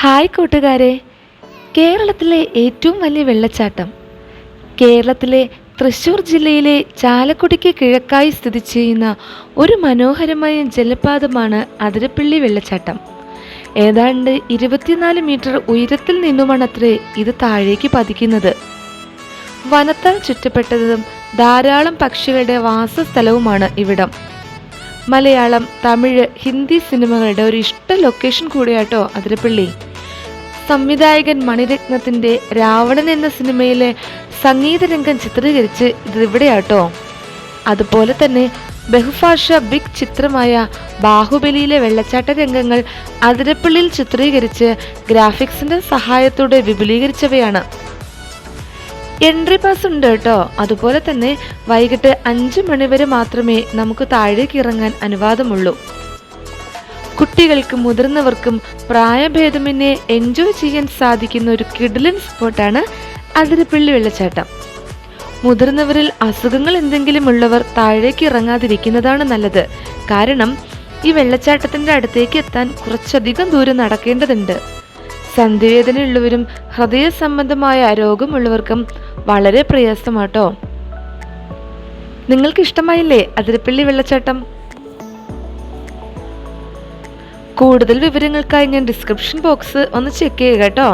Hi കൂട്ടുകാരെ, കേരളത്തിലെ ഏറ്റവും വലിയ വെള്ളച്ചാട്ടം കേരളത്തിലെ തൃശ്ശൂർ ജില്ലയിലെ ചാലക്കുടിക്ക് കിഴക്കായി സ്ഥിതി ചെയ്യുന്ന ഒരു മനോഹരമായ ജലപാതമാണ് അതിരപ്പള്ളി വെള്ളച്ചാട്ടം. ഏതാണ്ട് 24 മീറ്റർ ഉയരത്തിൽ നിന്നുമാണത്രേ ഇത് താഴേക്ക് പതിക്കുന്നത്. വനത്താൽ ചുറ്റപ്പെട്ടതും ധാരാളം പക്ഷികളുടെ വാസസ്ഥലവുമാണ് ഇവിടം. മലയാളം, തമിഴ്, ഹിന്ദി സിനിമകളുടെ ഒരു ഇഷ്ട ലൊക്കേഷൻ കൂടിയാട്ടോ അതിരപ്പള്ളി. സംവിധായകൻ മണിരത്നത്തിൻ്റെ രാവണൻ എന്ന സിനിമയിലെ സംഗീതരംഗം ചിത്രീകരിച്ച് ഇതിവിടെയാട്ടോ. അതുപോലെ തന്നെ ബഹുഭാഷ ബിഗ് ചിത്രമായ ബാഹുബലിയിലെ വെള്ളച്ചാട്ട രംഗങ്ങൾ അതിരപ്പള്ളിയിൽ ചിത്രീകരിച്ച് ഗ്രാഫിക്സിൻ്റെ സഹായത്തോടെ വിപുലീകരിച്ചവയാണ്. എൻട്രി പാസ് ഉണ്ട് കേട്ടോ. അതുപോലെ തന്നെ വൈകിട്ട് 5 മണി വരെ മാത്രമേ നമുക്ക് താഴേക്ക് ഇറങ്ങാൻ അനുവാദമുള്ളൂ. കുട്ടികൾക്കും മുതിർന്നവർക്കും പ്രായഭേദമന്യേ എൻജോയ് ചെയ്യാൻ സാധിക്കുന്ന ഒരു കിടിലൻ സ്പോട്ടാണ് അതിരപ്പള്ളി വെള്ളച്ചാട്ടം. മുതിർന്നവരിൽ അസുഖങ്ങൾ എന്തെങ്കിലും ഉള്ളവർ താഴേക്ക് ഇറങ്ങാതിരിക്കുന്നതാണ് നല്ലത്. കാരണം ഈ വെള്ളച്ചാട്ടത്തിൻ്റെ അടുത്തേക്ക് എത്താൻ കുറച്ചധികം ദൂരം നടക്കേണ്ടതുണ്ട്. സന്ധിവേദനയുള്ളവരും ഹൃദയ സംബന്ധമായ രോഗമുള്ളവർക്കും വളരെ പ്രയാസമാട്ടോ. നിങ്ങൾക്ക് ഇഷ്ടമായില്ലേ അതിരപ്പള്ളി വെള്ളച്ചാട്ടം? കൂടുതൽ വിവരങ്ങൾക്കായി ഞാൻ ഡിസ്ക്രിപ്ഷൻ ബോക്സ് ഒന്ന് ചെക്ക് ചെയ്യുക കേട്ടോ.